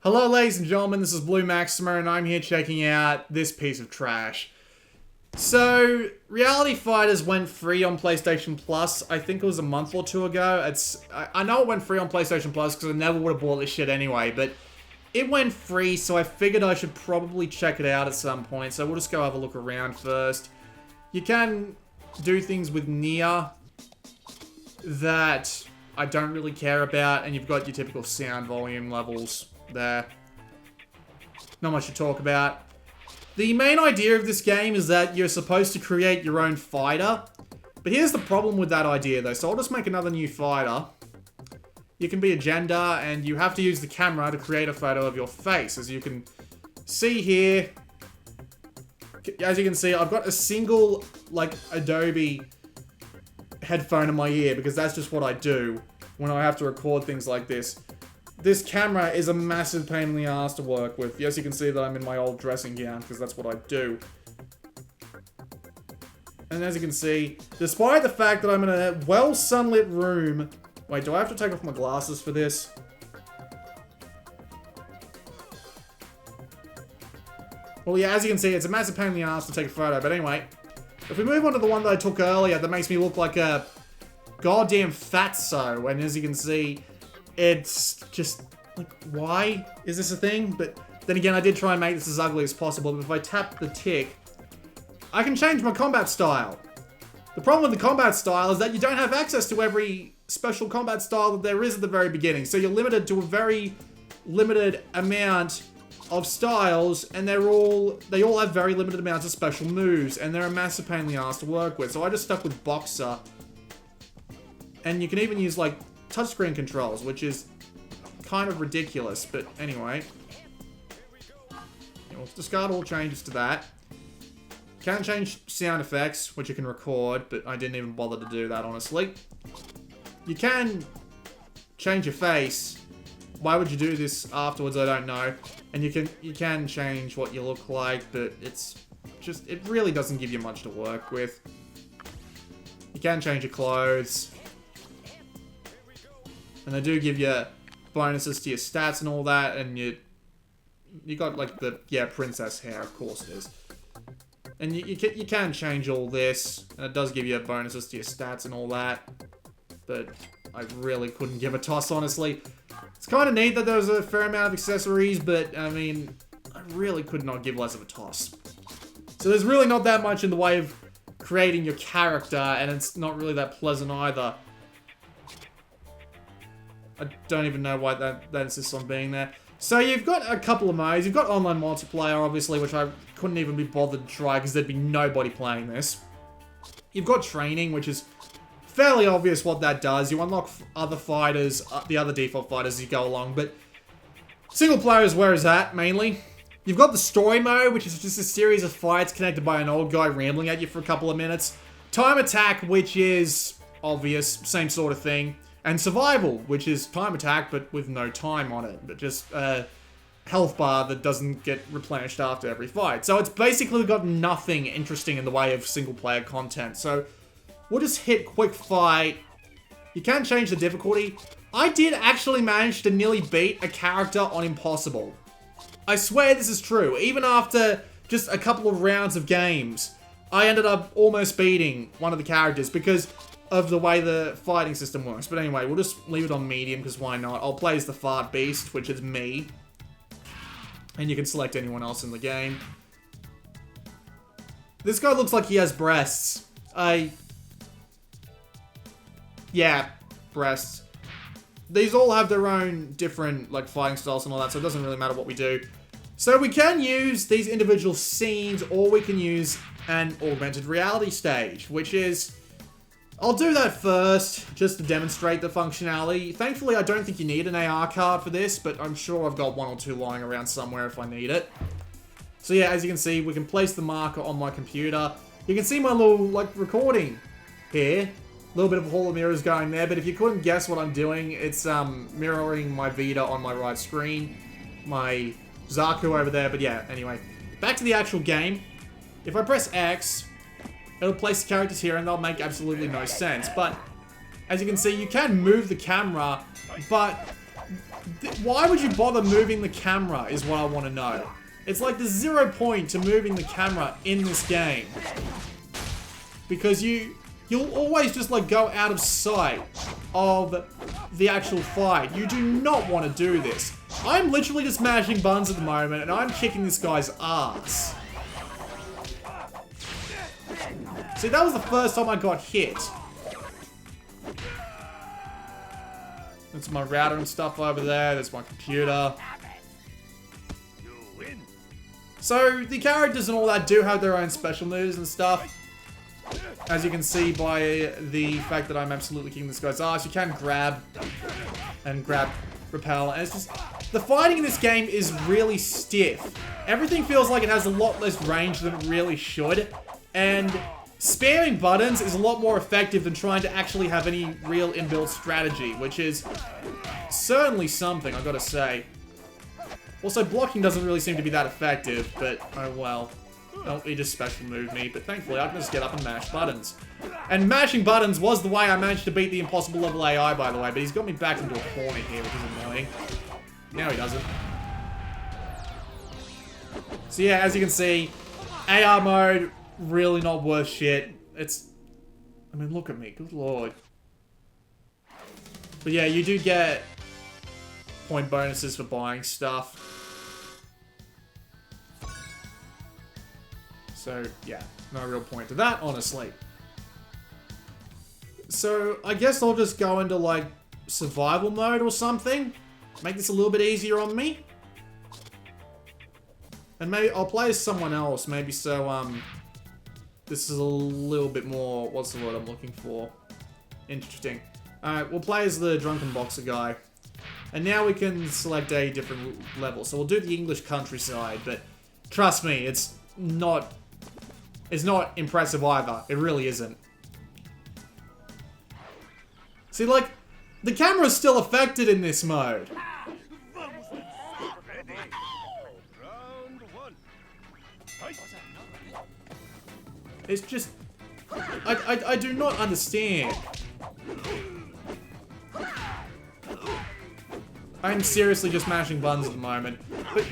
Hello ladies and gentlemen, this is Blue Maxima and I'm here checking out this piece of trash. So, Reality Fighters went free on PlayStation Plus, I think it was a month or two ago. I know it went free on PlayStation Plus because I never would have bought this shit anyway, but it went free, so I figured I should probably check it out at some point, so we'll just go have a look around first. You can do things with Nia that I don't really care about, and you've got your typical sound volume levels there. Not much to talk about. The main idea of this game is that you're supposed to create your own fighter. But here's the problem with that idea though. So I'll just make another new fighter. You can be a gender and you have to use the camera to create a photo of your face. As you can see here. As you can see, I've got a single like Adobe headphone in my ear because that's just what I do when I have to record things like this. This camera is a massive pain in the ass to work with. Yes, you can see that I'm in my old dressing gown, because that's what I do. And as you can see, despite the fact that I'm in a well-sunlit room... Wait, do I have to take off my glasses for this? Well, yeah, as you can see, it's a massive pain in the ass to take a photo. But anyway, if we move on to the one that I took earlier, that makes me look like a goddamn fatso. And as you can see... It's just, like, why is this a thing? But then again, I did try and make this as ugly as possible. But if I tap the tick, I can change my combat style. The problem with the combat style is that you don't have access to every special combat style that there is at the very beginning. So you're limited to a very limited amount of styles, and they all have very limited amounts of special moves, and they're a massive pain in the ass to work with. So I just stuck with Boxer. And you can even use, like, touchscreen controls, which is kind of ridiculous, but anyway. We'll discard all changes to that. Can change sound effects, which you can record, but I didn't even bother to do that, honestly. You can change your face. Why would you do this afterwards? I don't know. And you can change what you look like, but it's just, it really doesn't give you much to work with. You can change your clothes. And they do give you bonuses to your stats and all that, and you got like the, yeah, princess hair, of course it is. And you can change all this, and it does give you bonuses to your stats and all that. But I really couldn't give a toss, honestly. It's kind of neat that there was a fair amount of accessories, but I mean, I really could not give less of a toss. So there's really not that much in the way of creating your character, and it's not really that pleasant either. I don't even know why that insists on being there. So you've got a couple of modes. You've got online multiplayer, obviously, which I couldn't even be bothered to try because there'd be nobody playing this. You've got training, which is fairly obvious what that does. You unlock other fighters, the other default fighters as you go along, but single player is where it's at, mainly. You've got the story mode, which is just a series of fights connected by an old guy rambling at you for a couple of minutes. Time attack, which is obvious, same sort of thing. And survival, which is time attack, but with no time on it. But just a health bar that doesn't get replenished after every fight. So it's basically got nothing interesting in the way of single-player content. So we'll just hit quick fight. You can change the difficulty. I did actually manage to nearly beat a character on Impossible. I swear this is true. Even after just a couple of rounds of games, I ended up almost beating one of the characters because of the way the fighting system works. But anyway, we'll just leave it on medium, because why not? I'll play as the Fart Beast, which is me. And you can select anyone else in the game. This guy looks like he has breasts. Yeah, breasts. These all have their own different, like, fighting styles and all that, so it doesn't really matter what we do. So we can use these individual scenes, or we can use an augmented reality stage, which is... I'll do that first, just to demonstrate the functionality. Thankfully, I don't think you need an AR card for this, but I'm sure I've got one or two lying around somewhere if I need it. So yeah, as you can see, we can place the marker on my computer. You can see my little, like, recording here. A little bit of a hall of mirrors going there, but if you couldn't guess what I'm doing, it's mirroring my Vita on my right screen. My Zaku over there, but yeah, anyway. Back to the actual game. If I press X... it'll place the characters here and they'll make absolutely no sense. But as you can see, you can move the camera, but Why would you bother moving the camera is what I want to know. It's like there's 0 point to moving the camera in this game. Because you'll always just like go out of sight of the actual fight. You do not want to do this. I'm literally just mashing buttons at the moment and I'm kicking this guy's ass. See, that was the first time I got hit. That's my router and stuff over there. There's my computer. So, the characters and all that do have their own special moves and stuff. As you can see by the fact that I'm absolutely kicking this guy's ass, you can grab and grab, repel, and it's just... The fighting in this game is really stiff. Everything feels like it has a lot less range than it really should, and spamming buttons is a lot more effective than trying to actually have any real inbuilt strategy, which is certainly something, I've got to say. Also, blocking doesn't really seem to be that effective, but oh well. Oh, he just special moved me, but thankfully I can just get up and mash buttons. And mashing buttons was the way I managed to beat the impossible level AI, by the way, but he's got me back into a corner here, which is annoying. Now he doesn't. So yeah, as you can see, AR mode, really not worth shit. It's... I mean, look at me, good lord. But yeah, you do get point bonuses for buying stuff. So, yeah, no real point to that, honestly. So, I guess I'll just go into, like, survival mode or something. Make this a little bit easier on me. And maybe I'll play as someone else, maybe so, this is a little bit more, what's the word I'm looking for? Interesting. Alright, we'll play as the drunken boxer guy. And now we can select a different level. So we'll do the English countryside, but trust me, it's not impressive either. It really isn't. See, like, the camera's still affected in this mode. It's just... I do not understand. I'm seriously just mashing buttons at the moment. But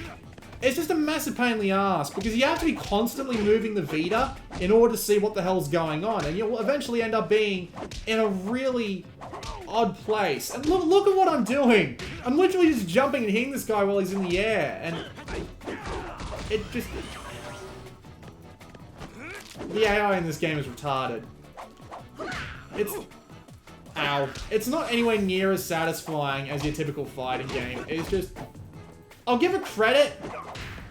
it's just a massive pain in the ass, because you have to be constantly moving the Vita in order to see what the hell's going on, and you'll eventually end up being in a really odd place. And look at what I'm doing! I'm literally just jumping and hitting this guy while he's in the air, and it just... The AI in this game is retarded. It's... Ow. It's not anywhere near as satisfying as your typical fighting game. It's just... I'll give it credit.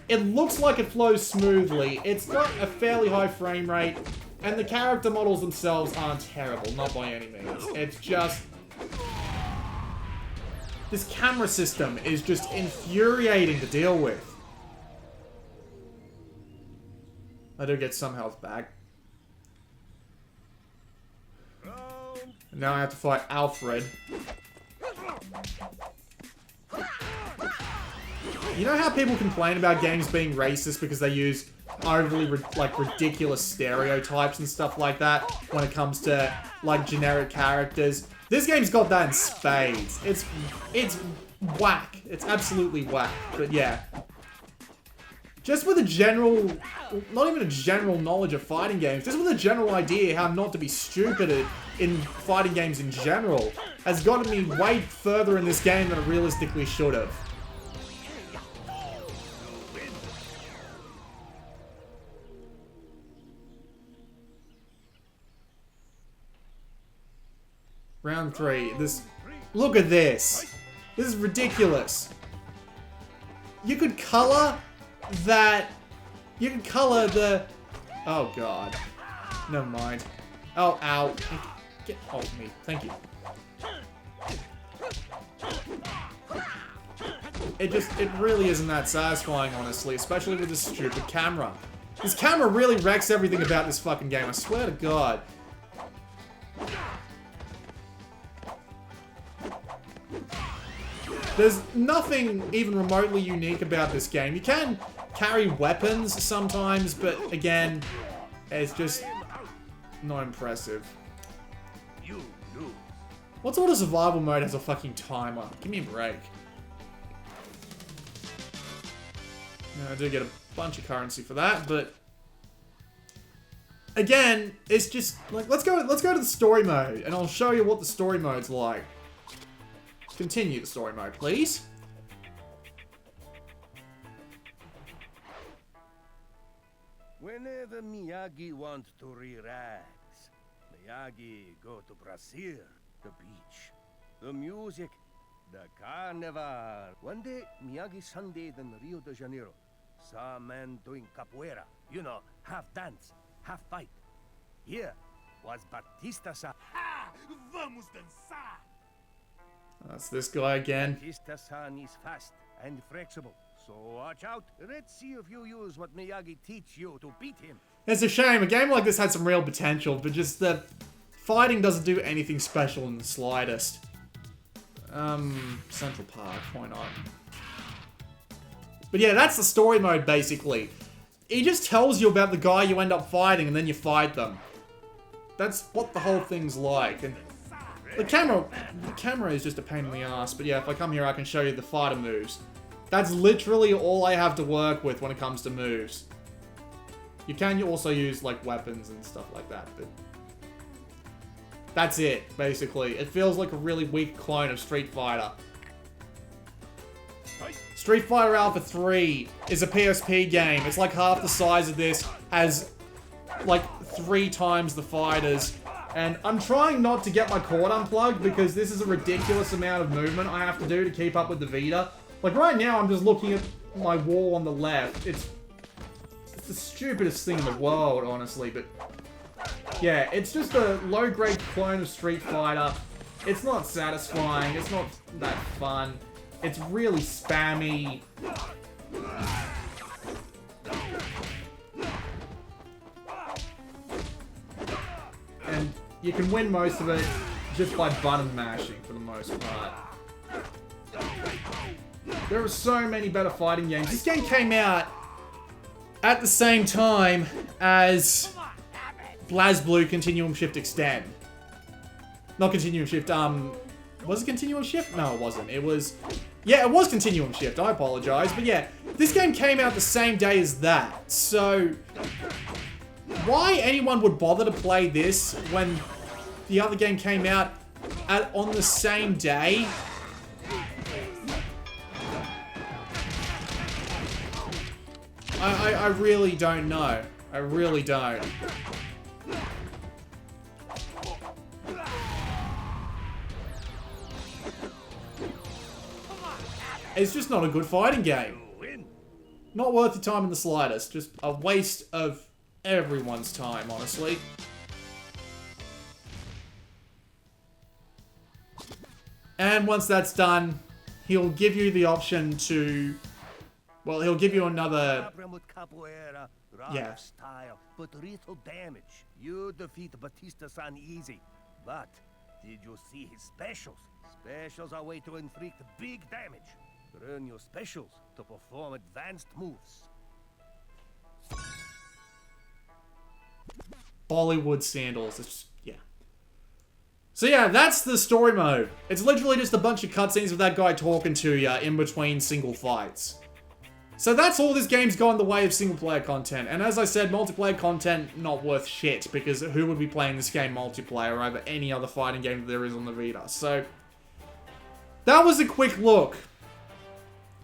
It looks like it flows smoothly. It's got a fairly high frame rate. And the character models themselves aren't terrible. Not by any means. It's just... This camera system is just infuriating to deal with. I do get some health back. And now I have to fight Alfred. You know how people complain about games being racist because they use overly, ridiculous stereotypes and stuff like that when it comes to, like, generic characters? This game's got that in spades. It's whack. It's absolutely whack. But yeah. Just with a general, not even a general knowledge of fighting games, just with a general idea how not to be stupid in fighting games in general, has gotten me way further in this game than it realistically should have. Round 3. Look at this. This is ridiculous. You could color that... You can color the... Oh, God. Never mind. Oh, ow. Get off me. Thank you. It really isn't that satisfying, honestly. Especially with this stupid camera. This camera really wrecks everything about this fucking game. I swear to God. There's nothing even remotely unique about this game. You can carry weapons sometimes, but again, it's just not impressive. What sort of survival mode has a fucking timer? Give me a break. Yeah, I do get a bunch of currency for that, but again, it's just like let's go to the story mode, and I'll show you what the story mode's like. Continue the story mode, please. Whenever Miyagi wants to relax, Miyagi go to Brazil, the beach, the music, the carnival. One day, Miyagi sunbathed in Rio de Janeiro. Saw men doing capoeira. You know, half dance, half fight. Here was Batista-san. Ha! Vamos dançar! That's this guy again. Batista-san is fast and flexible. So watch out. Let's see if you use what Miyagi teach you to beat him. It's a shame. A game like this had some real potential, but just the fighting doesn't do anything special in the slightest. Central Park, why not? But yeah, that's the story mode, basically. It just tells you about the guy you end up fighting, and then you fight them. That's what the whole thing's like. And the camera is just a pain in the ass, but yeah, if I come here, I can show you the fighter moves. That's literally all I have to work with when it comes to moves. You can also use, like, weapons and stuff like that, but that's it, basically. It feels like a really weak clone of Street Fighter. Street Fighter Alpha 3 is a PSP game. It's like half the size of this, has, like, 3 times the fighters. And I'm trying not to get my cord unplugged because this is a ridiculous amount of movement I have to do to keep up with the Vita. Like, right now, I'm just looking at my wall on the left. It's the stupidest thing in the world, honestly, but yeah, it's just a low-grade clone of Street Fighter. It's not satisfying. It's not that fun. It's really spammy. And you can win most of it just by button mashing, for the most part. There are so many better fighting games. This game came out at the same time as BlazBlue Continuum Shift Extend. Not Continuum Shift, was it Continuum Shift? No, it wasn't. It was... Yeah, it was Continuum Shift, I apologize. But yeah, this game came out the same day as that. So, why anyone would bother to play this when the other game came out on the same day? I really don't know. I really don't. It's just not a good fighting game. Not worth your time in the slightest. Just a waste of everyone's time, honestly. And once that's done, he'll give you the option to... Well, he'll give you another... Yeah. Style, but little damage. You defeat Batista-san easy. But did you see his specials? Specials are a way to inflict big damage. Learn your specials to perform advanced moves. Bollywood sandals. It's, yeah. So yeah, that's the story mode. It's literally just a bunch of cutscenes with that guy talking to you in between single fights. So that's all this game's got in the way of single-player content. And as I said, multiplayer content, not worth shit, because who would be playing this game multiplayer over any other fighting game that there is on the Vita? So, that was a quick look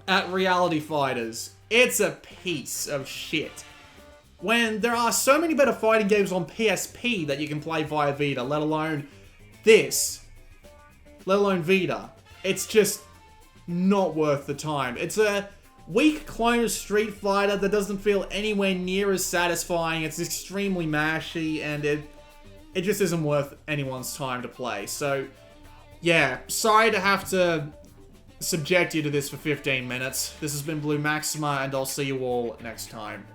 at Reality Fighters. It's a piece of shit. When there are so many better fighting games on PSP that you can play via Vita, let alone this, let alone Vita, it's just not worth the time. It's a weak clone of Street Fighter that doesn't feel anywhere near as satisfying. It's extremely mashy, and it just isn't worth anyone's time to play. So, yeah, sorry to have to subject you to this for 15 minutes. This has been Blue Maxima, and I'll see you all next time.